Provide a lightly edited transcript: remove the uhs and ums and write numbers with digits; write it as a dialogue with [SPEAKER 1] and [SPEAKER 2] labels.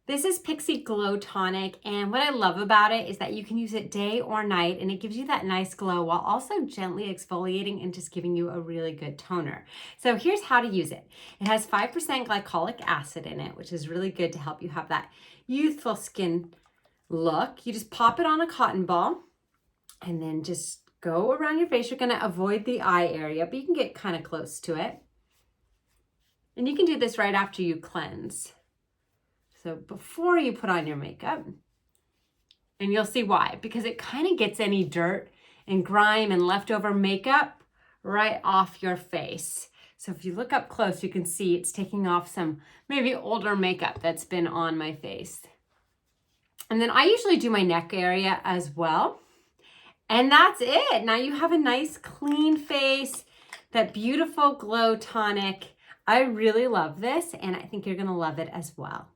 [SPEAKER 1] This is Pixi Glow Tonic, and what I love about it is that you can use it day or night, and it gives you that nice glow while also gently exfoliating and just giving you a really good toner. So here's how to use it. It has 5% glycolic acid in it, which is really good to help you have that youthful skin look. You just pop it on a cotton ball and then just go around your face. You're going to avoid the eye area, but you can get kind of close to it. And you can do this right after you cleanse. So before you put on your makeup, and you'll see why, because it kind of gets any dirt and grime and leftover makeup right off your face. So if you look up close, you can see it's taking off some maybe older makeup that's been on my face. And then I usually do my neck area as well. And that's it. Now you have a nice clean face, that beautiful glow tonic. I really love this, and I think you're gonna love it as well.